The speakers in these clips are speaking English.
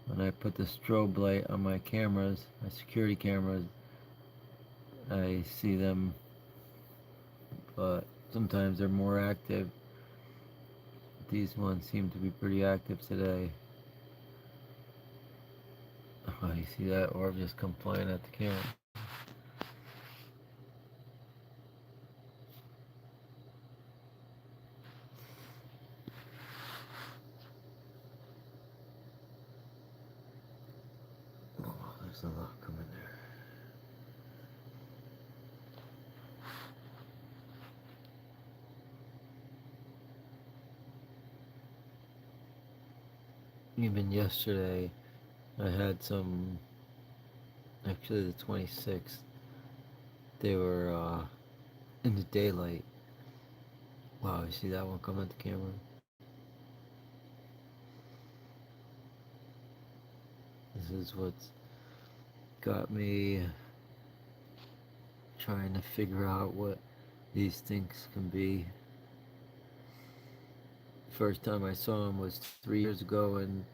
when I put the strobe light on my cameras, my security cameras, I see them, but sometimes they're more active. These ones seem to be pretty active today. Oh, you see that orb just come flying at the camera? Oh, there's a lot coming there. Even yesterday, I had some. Actually, the 26th, they were in the daylight. Wow, you see that one come at the camera? This is what's got me trying to figure out what these things can be. First time I saw them was 3 years ago in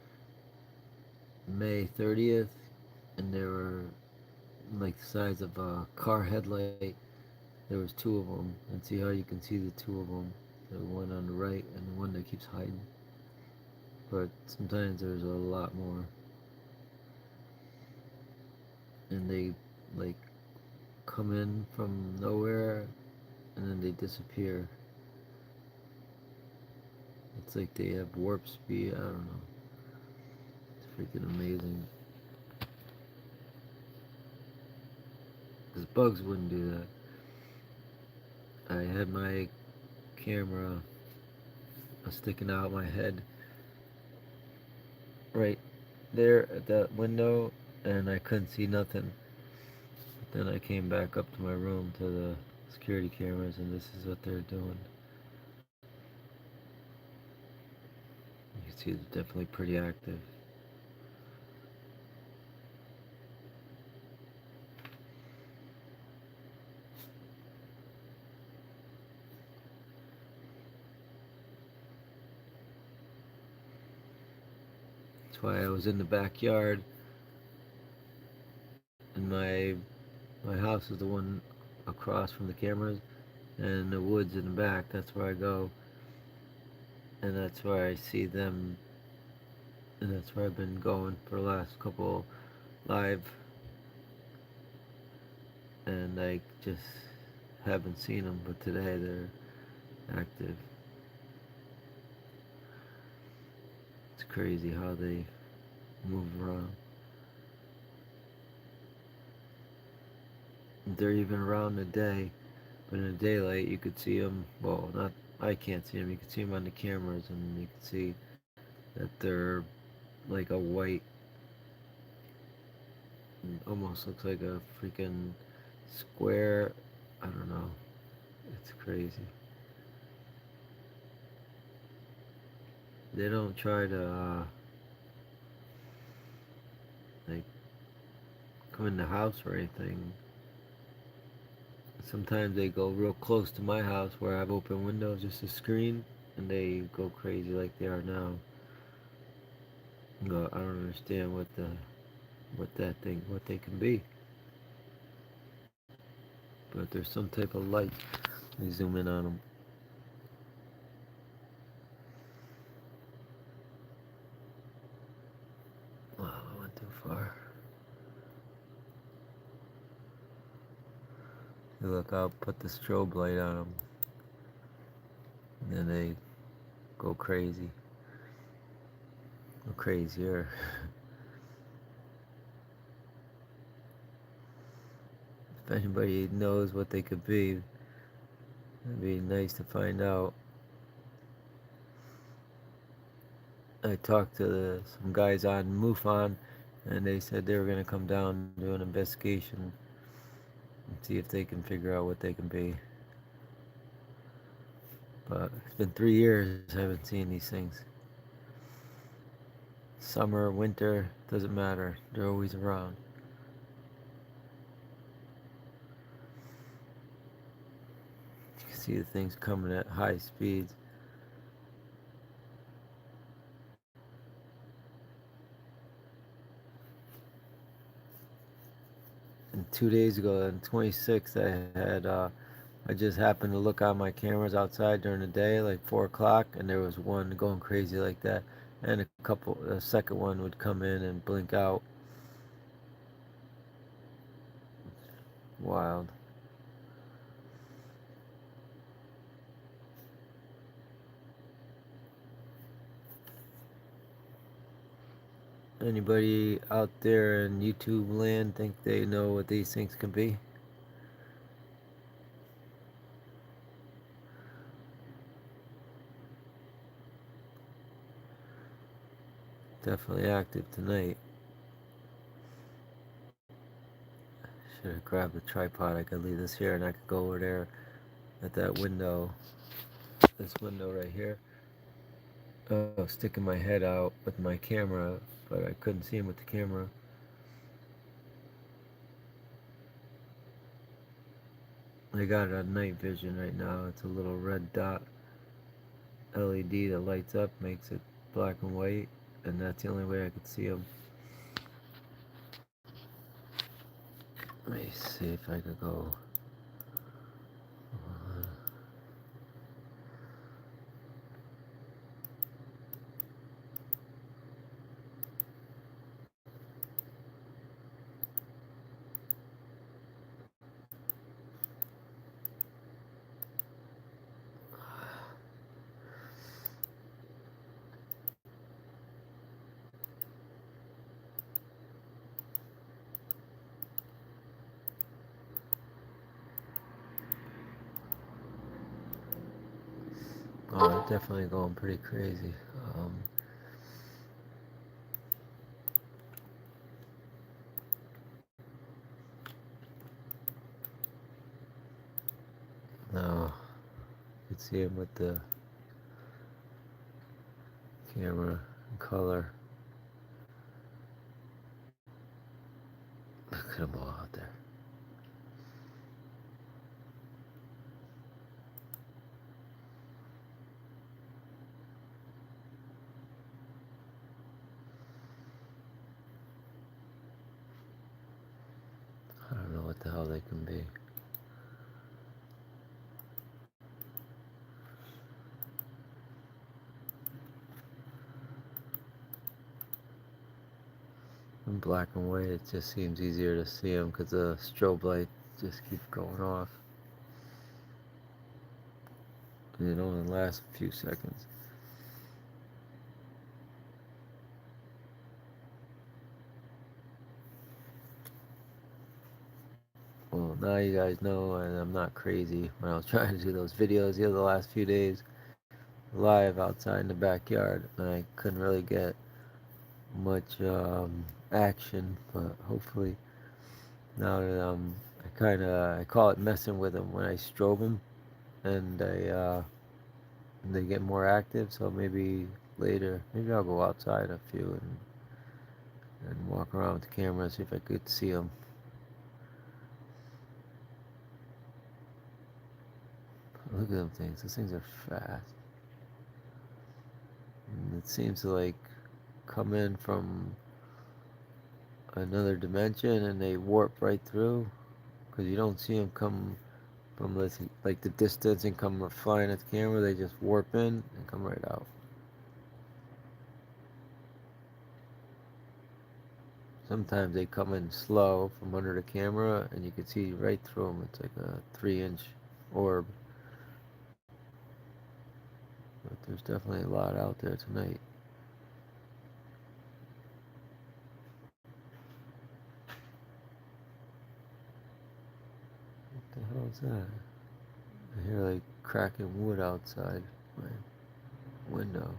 May 30th, and they were like the size of a car headlight. There was two of them, and see how you can see the two of them, the one on the right and the one that keeps hiding. But sometimes there's a lot more, and they like come in from nowhere and then they disappear. It's like they have warp speed. I don't know. It's freaking amazing. Because bugs wouldn't do that. I had my camera sticking out my head right there at that window, and I couldn't see nothing. But then I came back up to my room to the security cameras, and this is what they're doing. You can see it's definitely pretty active. That's why I was in the backyard, and my house is the one across from the cameras, and the woods in the back. That's where I go, and that's where I see them, and that's where I've been going for the last couple live, and I just haven't seen them. But today they're active. It's crazy how they move around. They're even around the day, but in the daylight you could see them. Well, not I can't see them. You can see them on the cameras, and you can see that they're like a white, almost looks like a freaking square. I don't know. It's crazy. They don't try to like come in the house or anything. Sometimes they go real close to my house where I have open windows, just a screen, and they go crazy like they are now. No, I don't understand what that thing, what they can be. But there's some type of light. Let me zoom in on them. Wow, I went too far. Look, I'll put the strobe light on them, and then they go crazy. Go crazier. If anybody knows what they could be, it'd be nice to find out. I talked to some guys on MUFON, and they said they were going to come down and do an investigation and see if they can figure out what they can be. But it's been 3 years I haven't seen these things. Summer, winter, doesn't matter. They're always around. You can see the things coming at high speeds. 2 days ago, on 26th, I just happened to look on my cameras outside during the day, like 4 o'clock, and there was one going crazy like that, and a second one would come in and blink out. Wild. Anybody out there in YouTube land think they know what these things can be? Definitely active tonight. Should have grabbed the tripod. I could leave this here and I could go over there at that window, this window right here. Sticking my head out with my camera, but I couldn't see him with the camera. I got it on night vision right now. It's a little red dot LED that lights up, makes it black and white, and that's the only way I could see him. Let me see if I could go. Oh, definitely going pretty crazy. Now, you can see him with the camera in color. Look at them all out there. I don't know what the hell they can be. In black and white, it just seems easier to see them because the strobe light just keeps going off. And it only lasts a few seconds. Well, now you guys know, and I'm not crazy. When I was trying to do those videos the last few days, live outside in the backyard, and I couldn't really get much action, but hopefully now that I call it messing with them when I strobe them, and they get more active. So maybe later, maybe I'll go outside a few and walk around with the camera and see if I could see them. Look at them things. Those things are fast. And it seems to like come in from another dimension and they warp right through because you don't see them come from like the distance and come flying at the camera. They just warp in and come right out. Sometimes they come in slow from under the camera and you can see right through them. It's like a 3-inch orb. But there's definitely a lot out there tonight. What the hell is that? I hear like cracking wood outside my window.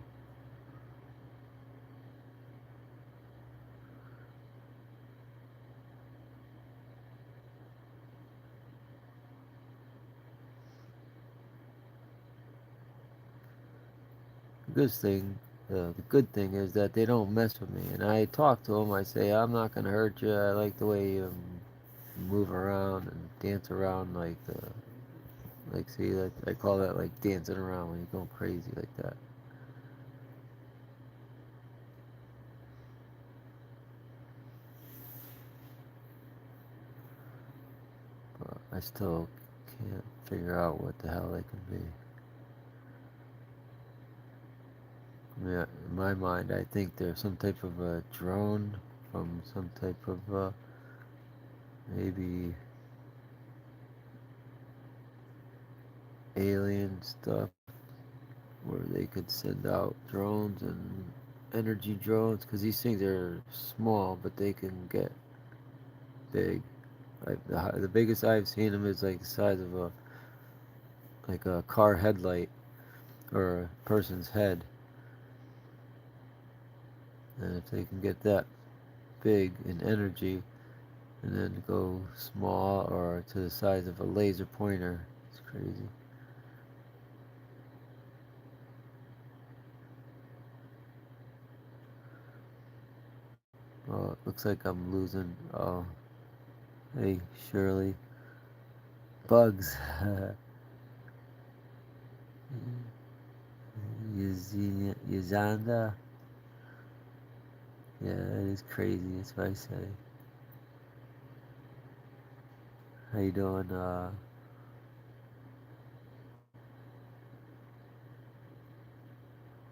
The good thing is that they don't mess with me. And I talk to them. I say, I'm not gonna hurt you. I like the way you move around and dance around like see, like I call that like dancing around when you're going crazy like that. I still can't figure out what the hell they could be. I mean, in my mind, I think they're some type of a drone from some type of maybe alien stuff where they could send out drones and energy drones because these things are small but they can get big. The biggest I've seen them is like the size of a car headlight or a person's head, and if they can get that big in energy and then go small or to the size of a laser pointer, it's crazy. Well, it looks like I'm losing. Oh, hey, Shirley. Bugs. Yazanda. Yeah, that is crazy. That's what I say. How you doing,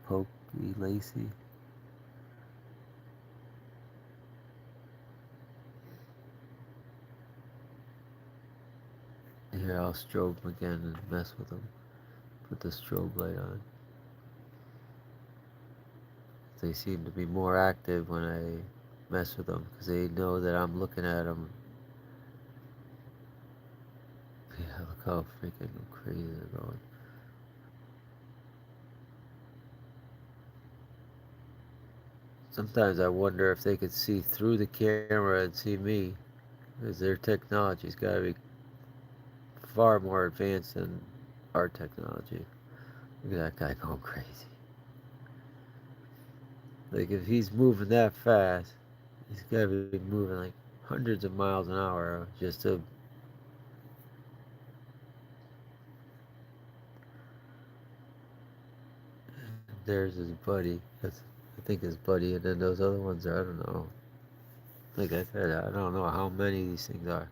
Pokey Lacey? Here, I'll strobe them again and mess with them. Put the strobe light on. They seem to be more active when I mess with them because they know that I'm looking at them. Yeah, look how freaking crazy they're going. Sometimes I wonder if they could see through the camera and see me, because their technology's got to be far more advanced than our technology. Look at that guy going crazy. Like, if he's moving that fast, he's got to be moving like hundreds of miles an hour just to. There's his buddy. I think his buddy, and then those other ones are, I don't know. Like I said, I don't know how many these things are.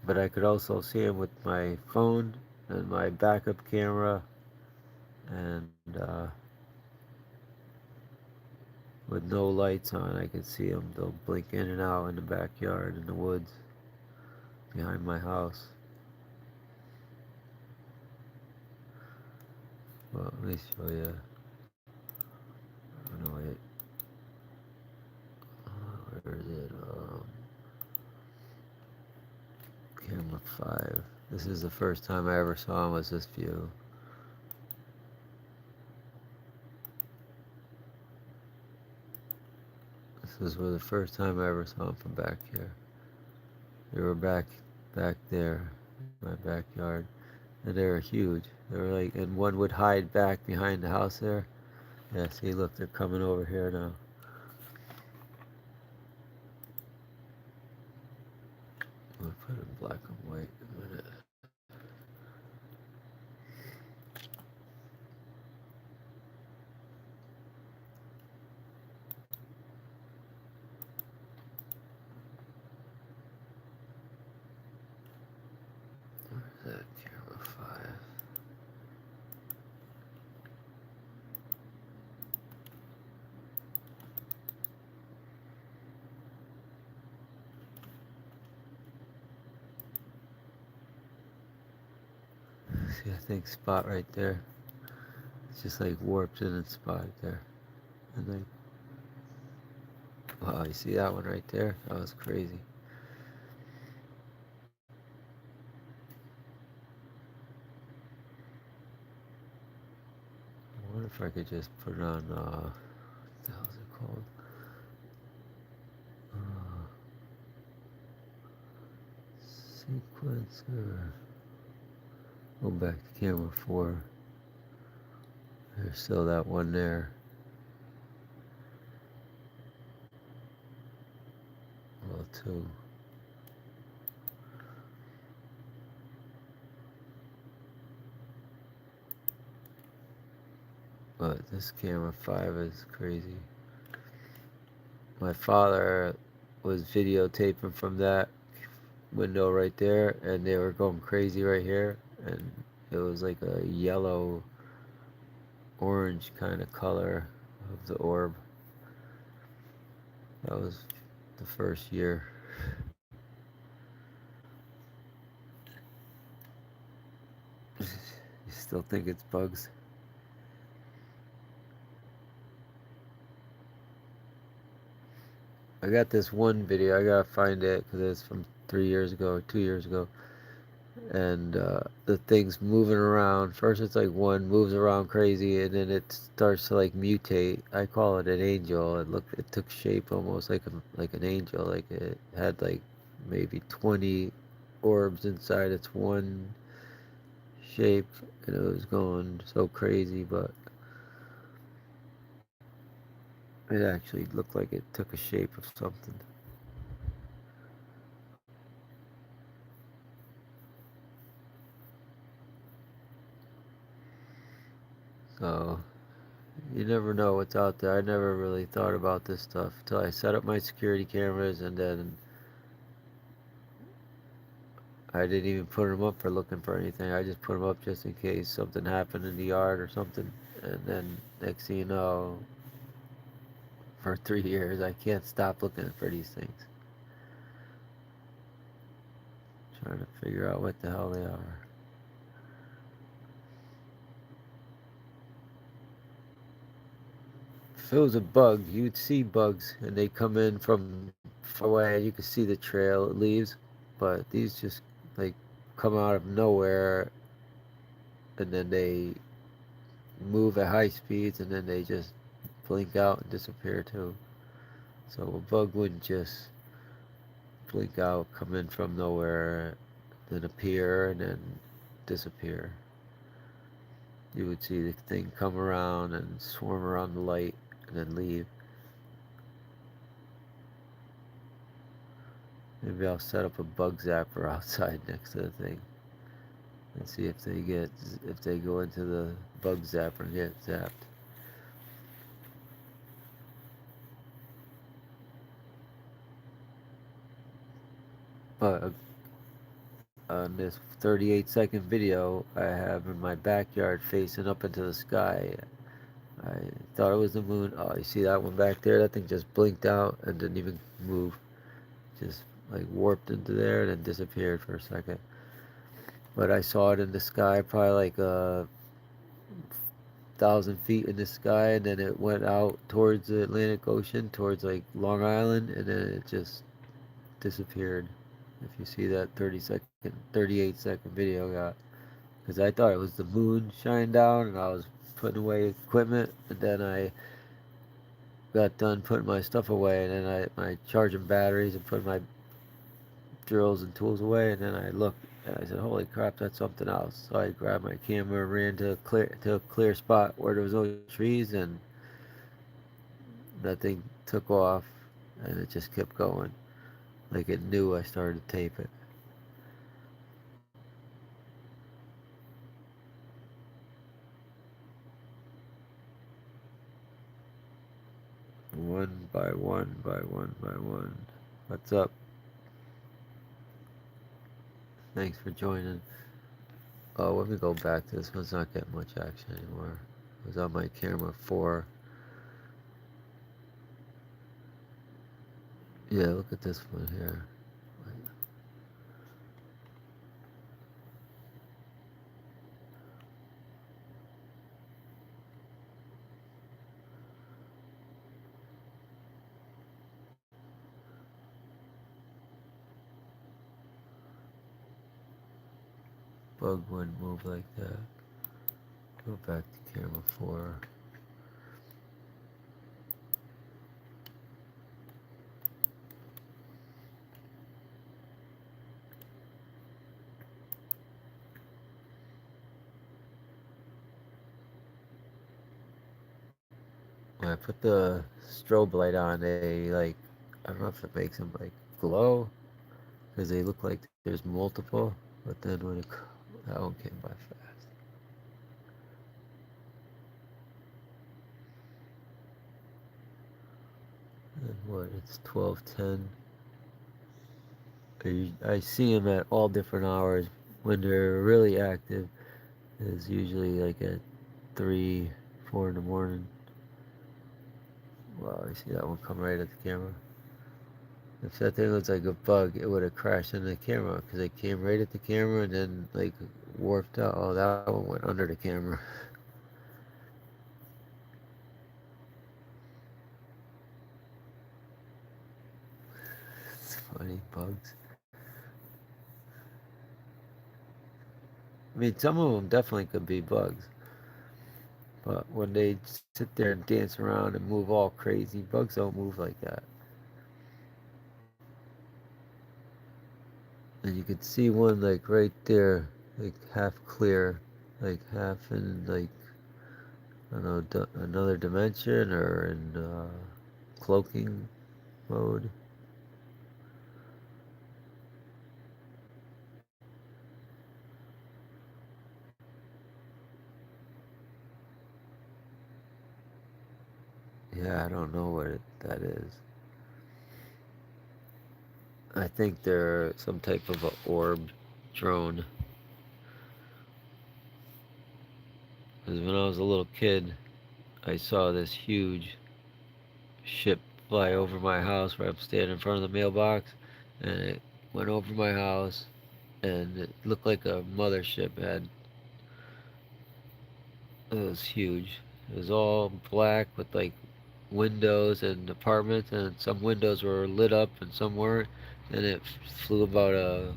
But I could also see him with my phone and my backup camera, and with no lights on, I could see them. They'll blink in and out in the backyard, in the woods, behind my house. Well, let me show you. Oh, no, wait. Where is it? Camera 5. This is the first time I ever saw him, was this view. This was the first time I ever saw him from back here. They were back there, in my backyard, and they were huge. They were like, and one would hide back behind the house there. Yeah, see, look, they're coming over here now. I'm gonna put it in black and white in a minute. Where's that camera 5? See, I think spot right there. It's just like warped in its spot there. And like, wow, you see that one right there? That was crazy. I wonder if I could just put it on, what the hell is it called? Uh, Sequencer. Go back to camera 4. There's still that one there. Well, 2. But this camera 5 is crazy. my father was videotaping from that window right there, and they were going crazy right here, and it was like a yellow orange kind of color of the orb. That was the first year. You still think it's bugs? I got this one video. I gotta find it because it's from 3 years ago or 2 years ago, and the thing's moving around. First, it's like one moves around crazy, and then it starts to like mutate. I call it an angel. It took shape almost like an angel. Like it had like maybe 20 orbs inside its one shape, and it was going so crazy, but it actually looked like it took a shape of something. So you never know what's out there. I never really thought about this stuff until I set up my security cameras, and then I didn't even put them up for looking for anything. I just put them up just in case something happened in the yard or something. And then next thing you know, for 3 years, I can't stop looking for these things, trying to figure out what the hell they are. If it was a bug, you'd see bugs, and they come in from far away, and you could see the trail it leaves. But these just like come out of nowhere, and then they move at high speeds, and then they just blink out and disappear too. So a bug wouldn't just blink out, come in from nowhere, then appear, and then disappear. You would see the thing come around and swarm around the light, and then leave. Maybe I'll set up a bug zapper outside next to the thing and see if they go into the bug zapper and get zapped. But on this 38-second video I have in my backyard facing up into the sky, I thought it was the moon. Oh, you see that one back there? That thing just blinked out and didn't even move. Just like warped into there and then disappeared for a second. But I saw it in the sky, probably like 1,000 feet in the sky, and then it went out towards the Atlantic Ocean, towards like Long Island, and then it just disappeared. If you see that 38-second video I got, because I thought it was the moon shining down, and I was putting away equipment, and then I got done putting my stuff away, and then I charging batteries and putting my drills and tools away, and then I looked and I said, "Holy crap, that's something else!" So I grabbed my camera, ran to a clear spot where there was no trees, and that thing took off, and it just kept going, like it knew I started to tape it. One by one by one by one. What's up? Thanks for joining. Oh, let me go back. This one's not getting much action anymore. It was on my camera 4. Yeah, look at this one here. Bug wouldn't move like that. Go back to camera 4. When I put the strobe light on, they like, I don't know if it makes them like glow, because they look like there's multiple, but then that one came by fast. what, it's 12:10. I see them at all different hours. When they're really active, is usually like at 3, 4 in the morning. Wow, I see that one come right at the camera. If that thing looks like a bug, it would have crashed into the camera because it came right at the camera and then like warped out. Oh, that one went under the camera. It's funny, bugs. I mean, some of them definitely could be bugs, but when they sit there and dance around and move all crazy, bugs don't move like that. And you could see one like right there, like half clear, like half in like I don't know another dimension or in cloaking mode. Yeah, I don't know what that is. I think they're some type of a orb drone. Because when I was a little kid, I saw this huge ship fly over my house where I'm standing in front of the mailbox, and it went over my house, and it looked like a mothership. It was huge. It was all black with like windows and apartments, and some windows were lit up and some weren't. And it flew about a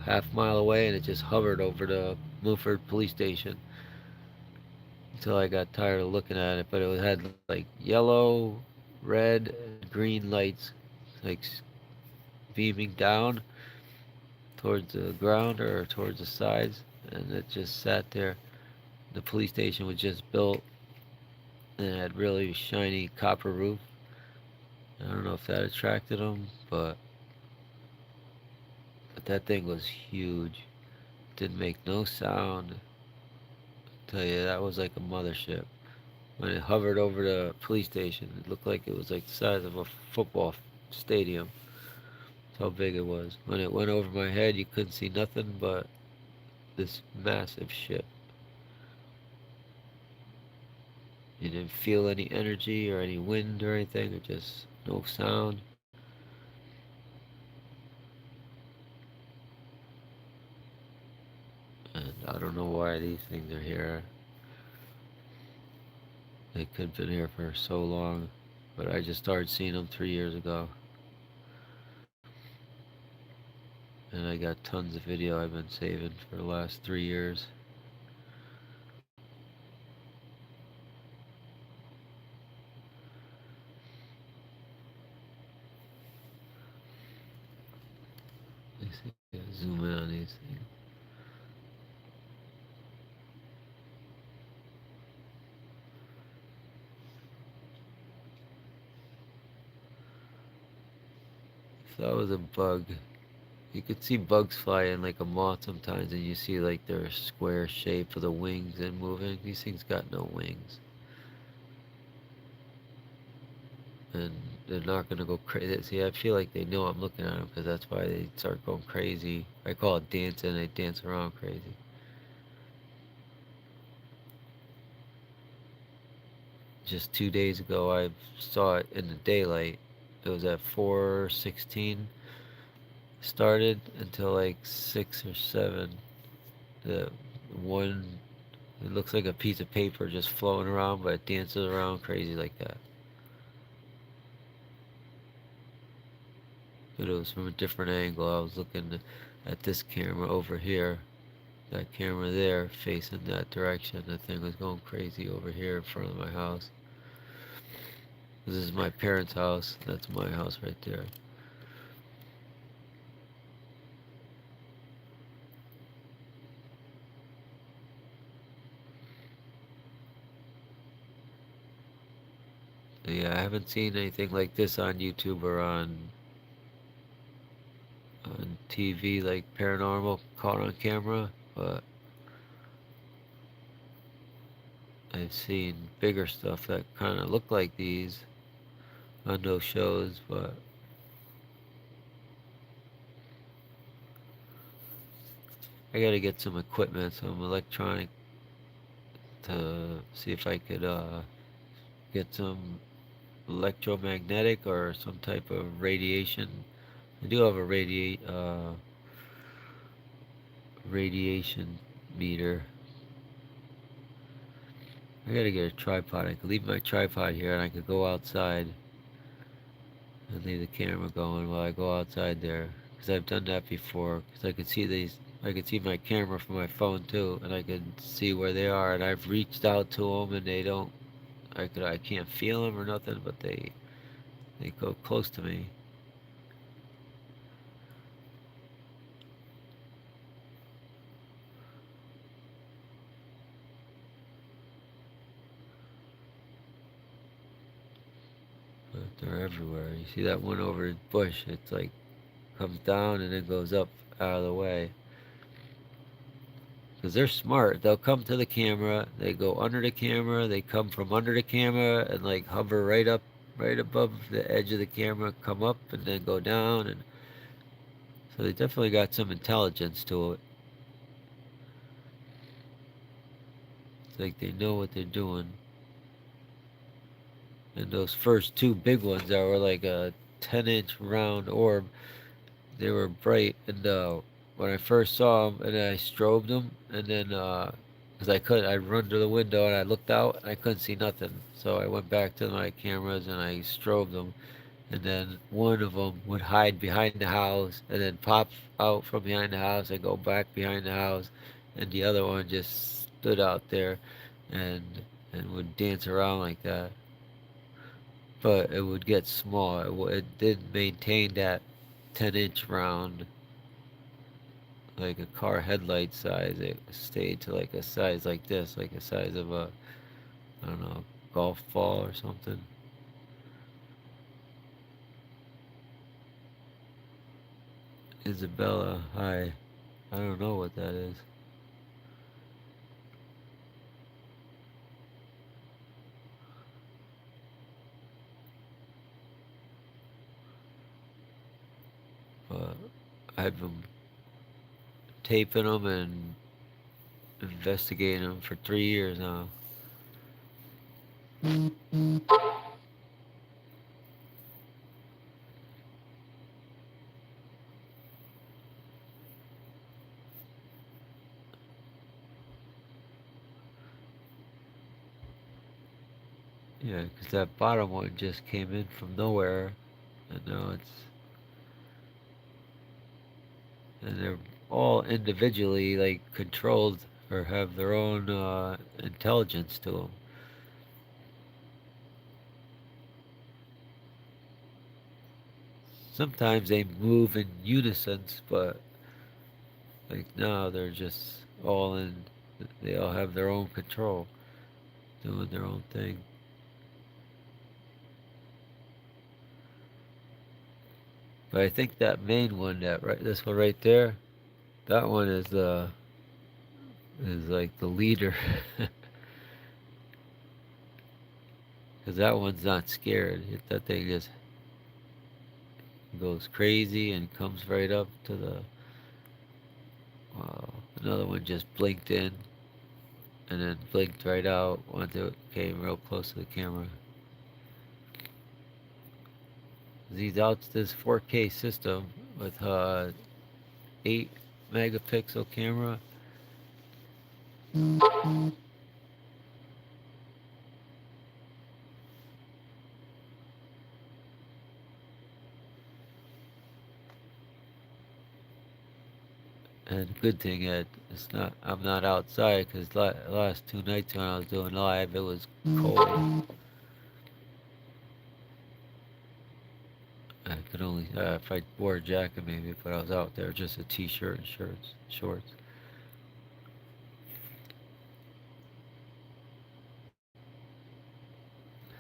half mile away, and it just hovered over the Milford police station until I got tired of looking at it. But it had like yellow, red, and green lights, like beaming down towards the ground or towards the sides, and it just sat there. The police station was just built, and it had really shiny copper roof. I don't know if that attracted them, but that thing was huge. Didn't make no sound. Tell you that was like a mothership. When it hovered over the police station, it looked like it was like the size of a football stadium. That's how big it was. When it went over my head, you couldn't see nothing but this massive ship. You didn't feel any energy or any wind or anything, or just no sound. And I don't know why these things are here. They could have been here for so long, but I just started seeing them 3 years ago. And I got tons of video I've been saving for the last 3 years. Let me see, zoom in on these things. If that was a bug, you could see bugs fly in like a moth sometimes, and you see like their square shape of the wings and moving. These things got no wings, and they're not gonna go crazy. See, I feel like they know I'm looking at them because that's why they start going crazy. I call it dancing. They dance around crazy. Just 2 days ago, I saw it in the daylight. It was at 4:16 started until like 6 or 7. The one, it looks like a piece of paper just floating around, but it dances around crazy like that. But it was from a different angle. I was looking at this camera over here, that camera there facing that direction. The thing was going crazy over here in front of my house. This is my parents' house. That's my house right there. Yeah, I haven't seen anything like this on YouTube or on TV, like paranormal caught on camera, but I've seen bigger stuff that kind of look like these, on those shows, but I gotta get some equipment, some electronic, to see if I could get some electromagnetic or some type of radiation. I do have a radiation meter. I gotta get a tripod. I could leave my tripod here and I could go outside and leave the camera going while I go outside there. Because I've done that before. Because I could see these. I could see my camera from my phone too, and I could see where they are. And I've reached out to them, and they don't. I can't feel them or nothing, but they go close to me. But they're everywhere. You see that one over in bush? It's like comes down and then goes up out of the way. Because they're smart. They'll come to the camera, they go under the camera, they come from under the camera and like hover right up, right above the edge of the camera, come up and then go down. And so they definitely got some intelligence to it. It's like they know what they're doing. And those first two big ones that were like a 10-inch round orb, they were bright. And when I first saw them, and then I strobed them, and then because I'd run to the window and I looked out and I couldn't see nothing. So I went back to my cameras and I strobed them, and then one of them would hide behind the house and then pop out from behind the house and go back behind the house, and the other one just stood out there and would dance around like that. But it would get small. It did maintain that 10-inch round, like a car headlight size. It stayed to like a size like this, like a size of a, I don't know, golf ball or something. Isabella, hi. I don't know what that is. But I've been taping them and investigating them for 3 years now. Yeah, because that bottom one just came in from nowhere, and now and they're all individually like controlled or have their own intelligence to them. Sometimes they move in unison, but like now they're just all in. They all have their own control, doing their own thing. But I think that main one, this one right there, that one is like the leader, because that one's not scared. That thing just goes crazy and comes right up to the. Another one just blinked in and then blinked right out once it came real close to the camera. These out this 4K system with 8 megapixel camera. And good thing that I'm not outside, because last 2 nights when I was doing live, it was cold. I could only if I wore a jacket maybe, but I was out there just a t-shirt and shorts.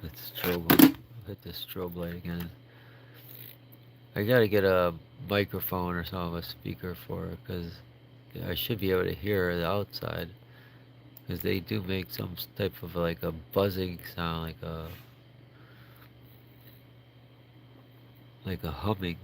Hit the hit the strobe light again. I gotta get a microphone or something, a speaker for it, because I should be able to hear the outside. Because they do make some type of like a buzzing sound, like a like a humming.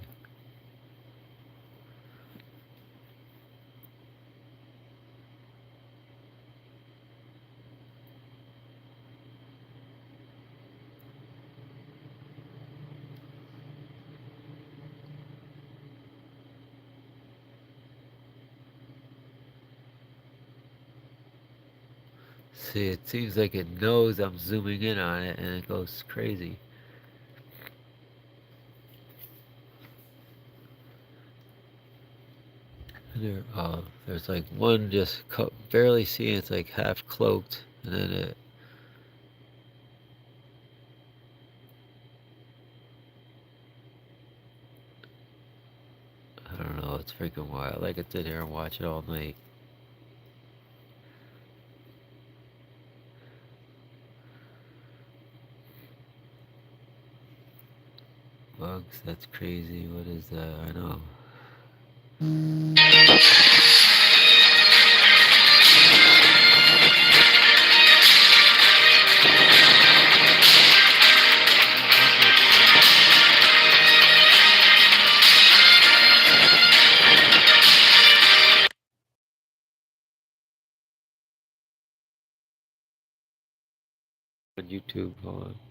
See, it seems like it knows I'm zooming in on it and it goes crazy. There's like one just barely seeing it's like half cloaked, and then I don't know, it's freaking wild. I could sit here and watch it all night. Bugs, that's crazy. What is that? I know. On YouTube, hold on.